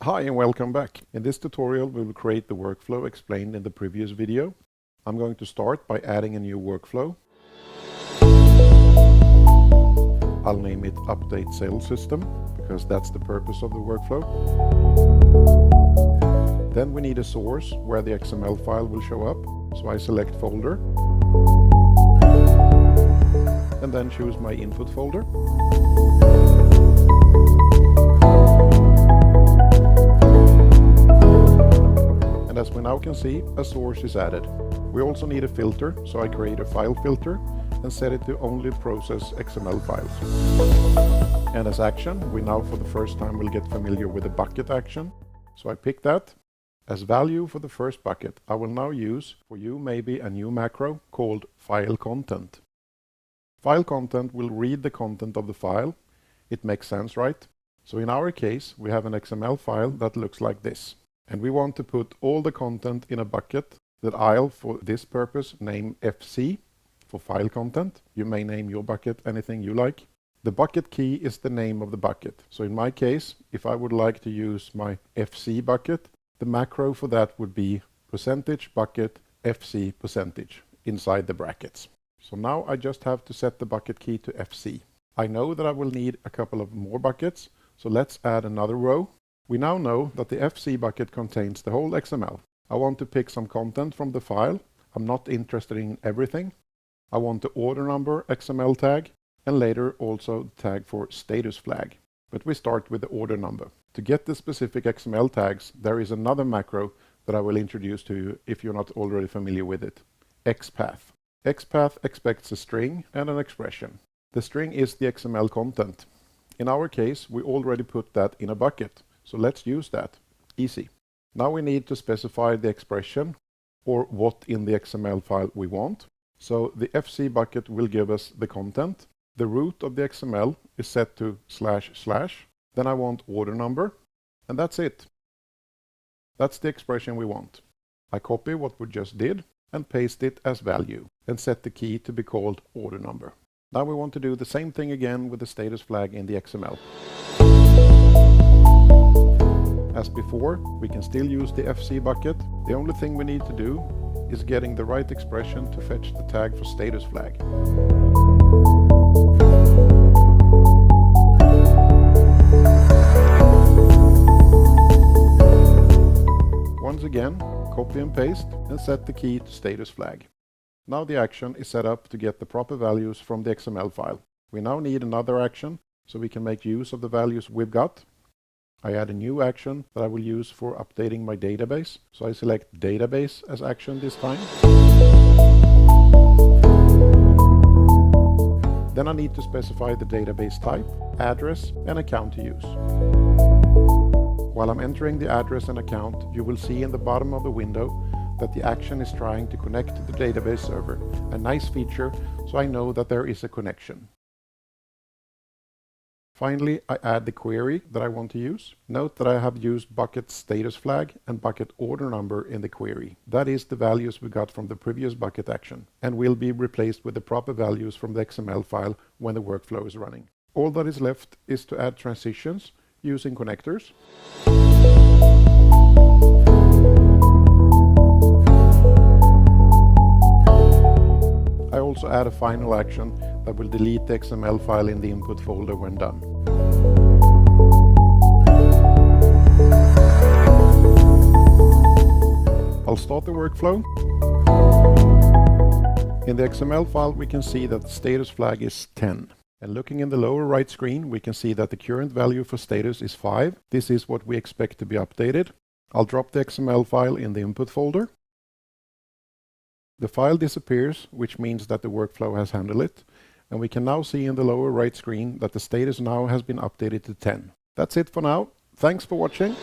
Hi and welcome back. In this tutorial we will create the workflow explained in the previous video. I'm going to start by adding a new workflow. I'll name it Update Sales System because that's the purpose of the workflow. Then we need a source where the XML file will show up, so I select Folder and then choose my input folder. As we now can see, a source is added. We also need a filter, so I create a file filter and set it to only process XML files. And as action, we now for the first time will get familiar with the bucket action. So I pick that. As value for the first bucket, I will now use, for you maybe, a new macro called file content. File content will read the content of the file. It makes sense, right? So in our case, we have an XML file that looks like this. And we want to put all the content in a bucket that I'll, for this purpose, name FC for file content. You may name your bucket anything you like. The bucket key is the name of the bucket. So in my case, if I would like to use my FC bucket, the macro for that would be %bucket FC percentage inside the brackets. So now I just have to set the bucket key to FC. I know that I will need a couple of more buckets, so let's add another row. We now know that the FC bucket contains the whole XML. I want to pick some content from the file. I'm not interested in everything. I want the order number XML tag and later also the tag for status flag. But we start with the order number. To get the specific XML tags, there is another macro that I will introduce to you if you're not already familiar with it. XPath. XPath expects a string and an expression. The string is the XML content. In our case, we already put that in a bucket. So let's use that. Easy. Now we need to specify the expression or what in the XML file we want. So the FC bucket will give us the content. The root of the XML is set to //. Then I want order number. And that's it. That's the expression we want. I copy what we just did and paste it as value and set the key to be called order number. Now we want to do the same thing again with the status flag in the XML. As before, we can still use the FC bucket. The only thing we need to do is getting the right expression to fetch the tag for status flag. Once again, copy and paste and set the key to status flag. Now the action is set up to get the proper values from the XML file. We now need another action so we can make use of the values we've got. I add a new action that I will use for updating my database. So I select database as action this time. Then I need to specify the database type, address and account to use. While I'm entering the address and account, you will see in the bottom of the window that the action is trying to connect to the database server. A nice feature, so I know that there is a connection. Finally, I add the query that I want to use. Note that I have used bucket status flag and bucket order number in the query. That is the values we got from the previous bucket action and will be replaced with the proper values from the XML file when the workflow is running. All that is left is to add transitions using connectors. I also add a final action that will delete the XML file in the input folder when done. I'll start the workflow. In the XML file we can see that the status flag is 10. And looking in the lower right screen we can see that the current value for status is 5. This is what we expect to be updated. I'll drop the XML file in the input folder. The file disappears, which means that the workflow has handled it. And we can now see in the lower right screen that the status now has been updated to 10. That's it for now. Thanks for watching.